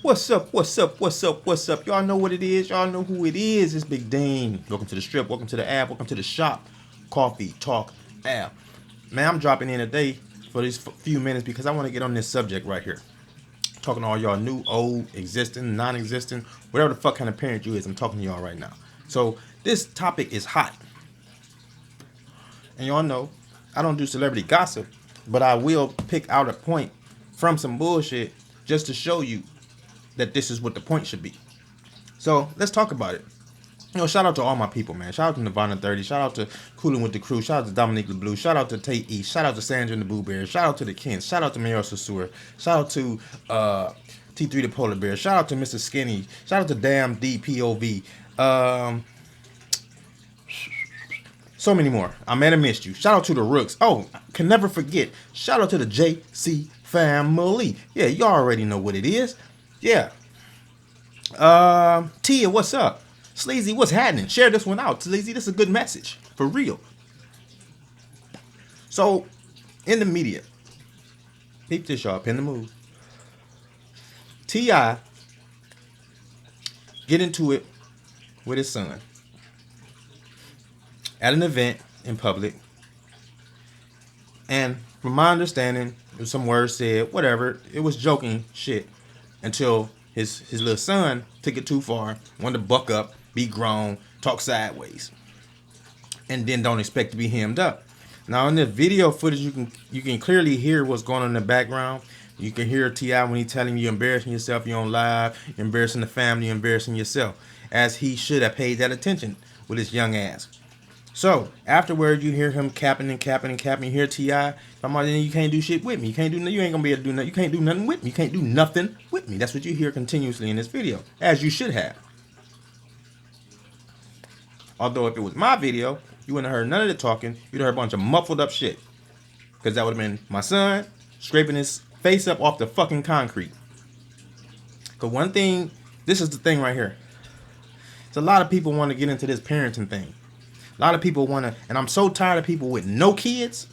What's up? What's up? What's up? What's up? Y'all know what it is. Y'all know who it is. It's Big Dane. Welcome to the strip. Welcome to the app. Welcome to the shop. Coffee Talk app. Man, I'm dropping in today for these few minutes because I want to get on this subject right here. Talking to all y'all new, old, existing, non-existent, whatever the fuck kind of parent you is. I'm talking to y'all right now. So this topic is hot. And y'all know I don't do celebrity gossip, but I will pick out a point from some bullshit just to show you that this is what the point should be. So let's talk about it. You know, shout out to all my people, man. Shout out to Nirvana 30. Shout out to Koolin with the Krew. Shout out to Dominique the Blue. Shout out to Tate East. Shout out to Sandra and the Boo Bear. Shout out to the Kidz. Shout out to Mayor SOSUA. Shout out to T3 the PolarBear. Shout out to Mr. Skinny. Shout out to Damn DPOV. So many more. I might have missed you. Shout out to the Rooks. Oh, can never forget. Shout out to the JC family. Yeah, y'all already know what it is. Yeah. Tia, what's up? Sleazy, what's happening? Share this one out. Sleazy, this is a good message. For real. So, in the media, peep this, y'all. Pin the move. T.I. get into it with his son at an event in public. And from my understanding, there was some words said, whatever. It was joking shit until his little son took it too far, wanted to buck up, be grown, talk sideways, and then don't expect to be hemmed up. Now in the video footage, you can clearly hear what's going on in the background. You can hear T.I. when he's telling you you're embarrassing yourself, you're on live, you're embarrassing the family, you're embarrassing yourself, as he should have paid that attention with his young ass. So afterwards, you hear him capping and capping and capping. You hear T.I. talking about, you can't do shit with me. You ain't gonna be able to do nothing. You can't do nothing with me. You can't do nothing with me. That's what you hear continuously in this video, as you should have. Although if it was my video, you wouldn't have heard none of the talking. You'd have heard a bunch of muffled up shit, because that would have been my son scraping his face up off the fucking concrete. Because one thing, this is the thing right here. So a lot of people want to get into this parenting thing. A lot of people want to, and I'm so tired of people with no kids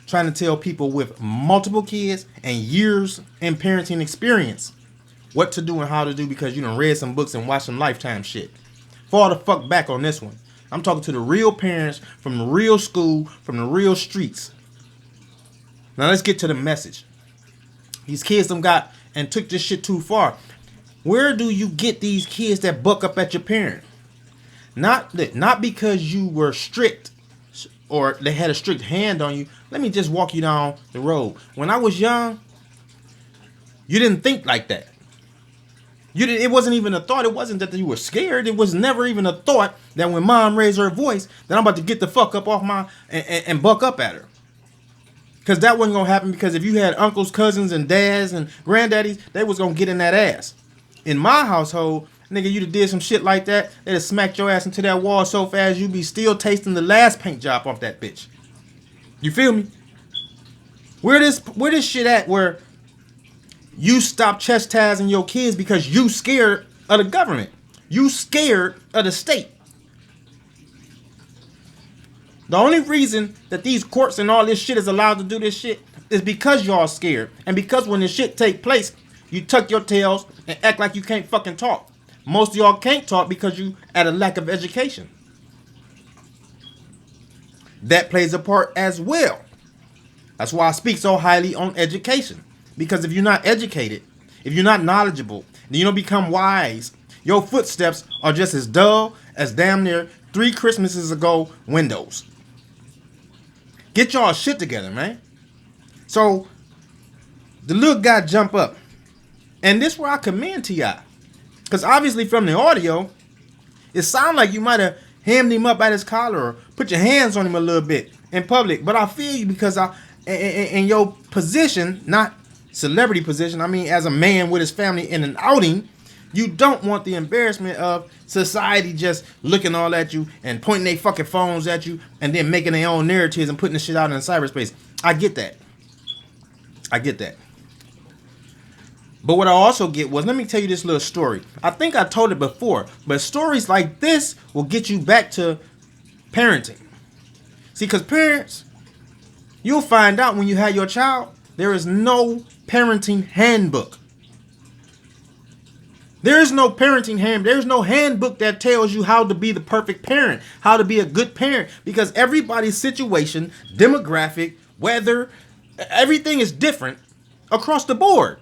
trying to tell people with multiple kids and years in parenting experience what to do and how to do because you done read some books and watched some Lifetime shit. Fall the fuck back on this one. I'm talking to the real parents from the real school, from the real streets. Now let's get to the message. These kids done got and took this shit too far. Where do you get these kids that buck up at your parent? Not because you were strict or they had a strict hand on you. Let me just walk you down the road. When I was young, you didn't think like that. It wasn't even a thought. It wasn't that you were scared. It was never even a thought that when mom raised her voice, that I'm about to get the fuck up off my and buck up at her. Because that wasn't going to happen, because if you had uncles, cousins, and dads and granddaddies, they was going to get in that ass. In my household, nigga, you'd have did some shit like that, they'd have smacked your ass into that wall so fast you'd be still tasting the last paint job off that bitch. You feel me? Where this shit at where you stop chastising your kids because you scared of the government? You scared of the state. The only reason that these courts and all this shit is allowed to do this shit is because y'all scared. And because when this shit take place, you tuck your tails and act like you can't fucking talk. Most of y'all can't talk because you at a lack of education. That plays a part as well. That's why I speak so highly on education. Because if you're not educated, if you're not knowledgeable, then you don't become wise. Your footsteps are just as dull as damn near 3 Christmases ago windows. Get y'all shit together, man. So, the little guy jump up. And this where I commend T.I. Because obviously from the audio, it sounded like you might have hemmed him up at his collar or put your hands on him a little bit in public. But I feel you because in your position, not celebrity position, I mean as a man with his family in an outing, you don't want the embarrassment of society just looking all at you and pointing their fucking phones at you and then making their own narratives and putting the shit out in cyberspace. I get that. But what I also get was, let me tell you this little story. I think I told it before, but stories like this will get you back to parenting. See, because parents, you'll find out when you have your child, there is no parenting handbook. There is no parenting hand. There's no handbook that tells you how to be the perfect parent, how to be a good parent, because everybody's situation, demographic, weather, everything is different across the board.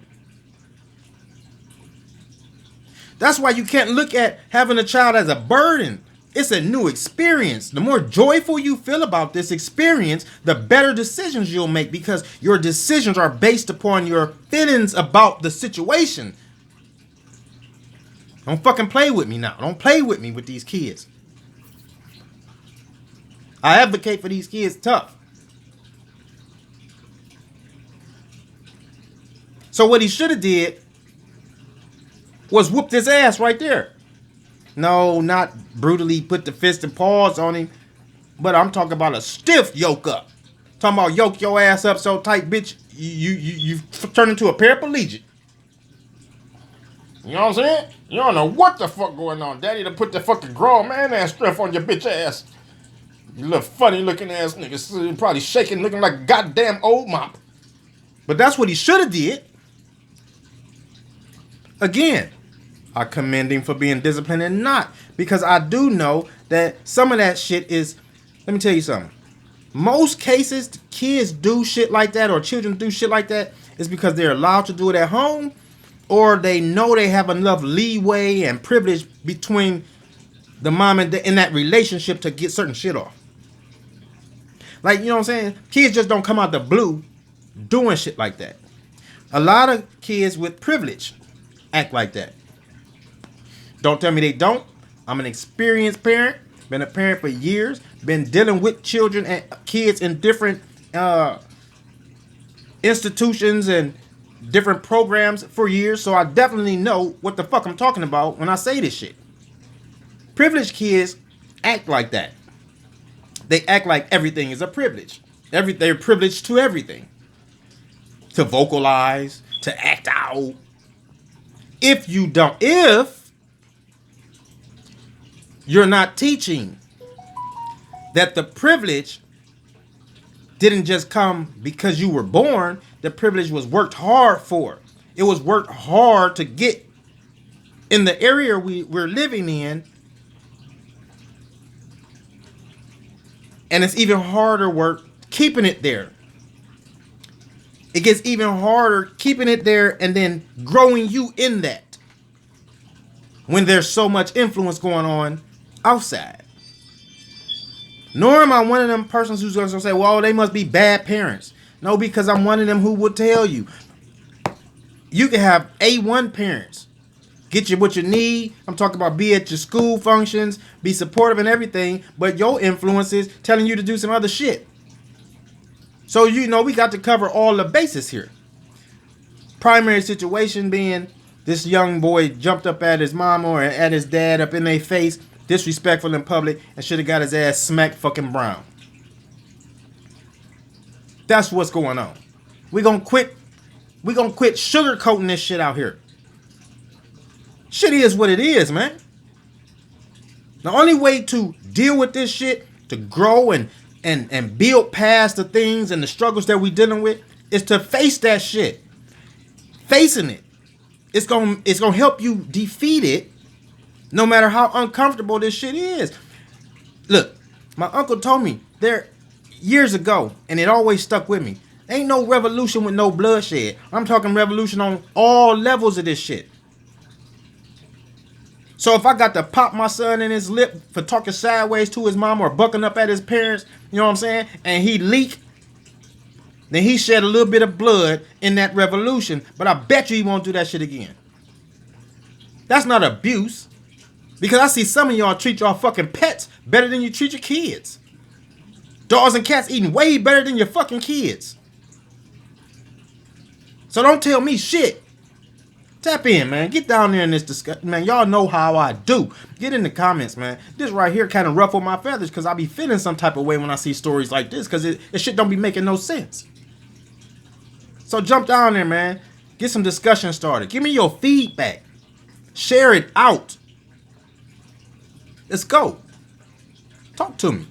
That's why you can't look at having a child as a burden. It's a new experience. The more joyful you feel about this experience, the better decisions you'll make, because your decisions are based upon your feelings about the situation. Don't fucking play with me now. Don't play with me with these kids. I advocate for these kids tough. So what he should have did was whooped his ass right there. No, not brutally put the fist and paws on him, but I'm talking about a stiff yoke up. Talking about yoke your ass up so tight, bitch, you turn into a paraplegic. You know what I'm saying? You don't know what the fuck going on. Daddy to put the fucking grown man ass strength on your bitch ass. You little funny looking ass niggas, probably shaking, looking like a goddamn old mop. But that's what he should have did. Again, I commend him for being disciplined and not, because I do know that some of that shit is, let me tell you something. Most cases, kids do shit like that, or children do shit like that, is because they're allowed to do it at home, or they know they have enough leeway and privilege between the mom and in that relationship to get certain shit off. Like, you know what I'm saying? Kids just don't come out the blue doing shit like that. A lot of kids with privilege act like that. Don't tell me they don't. I'm an experienced parent. Been a parent for years. Been dealing with children and kids in different institutions and different programs for years. So I definitely know what the fuck I'm talking about when I say this shit. Privileged kids act like that. They act like everything is a privilege. They're privileged to everything. To vocalize, to act out. If you're not teaching that the privilege didn't just come because you were born, the privilege was worked hard for. It was worked hard to get in the area we're living in. And it's even harder work keeping it there. It gets even harder keeping it there and then growing you in that, when there's so much influence going on outside. Nor am I one of them persons who's going to say, well, they must be bad parents. No, because I'm one of them who will tell you, you can have A1 parents. Get you what you need. I'm talking about be at your school functions, be supportive and everything, but your influence is telling you to do some other shit. So, you know, we got to cover all the bases here. Primary situation being this young boy jumped up at his mom or at his dad up in their face, disrespectful in public, and should have got his ass smacked fucking brown. That's what's going on. We're gonna quit sugarcoating this shit out here. Shit is what it is, man. The only way to deal with this shit, to grow and build past the things and the struggles that we're dealing with, is to face that shit. Facing it. It's gonna help you defeat it, no matter how uncomfortable this shit is. Look, my uncle told me there years ago, and it always stuck with me. Ain't no revolution with no bloodshed. I'm talking revolution on all levels of this shit. So if I got to pop my son in his lip for talking sideways to his mom or bucking up at his parents, you know what I'm saying, and he leak, then he shed a little bit of blood in that revolution, but I bet you he won't do that shit again. That's not abuse. Because I see some of y'all treat y'all fucking pets better than you treat your kids. Dogs and cats eating way better than your fucking kids. So don't tell me shit. Tap in, man. Get down there in this discussion. Man, y'all know how I do. Get in the comments, man. This right here kind of ruffled my feathers because I be feeling some type of way when I see stories like this, because it shit don't be making no sense. So jump down there, man. Get some discussion started. Give me your feedback. Share it out. Let's go. Talk to me.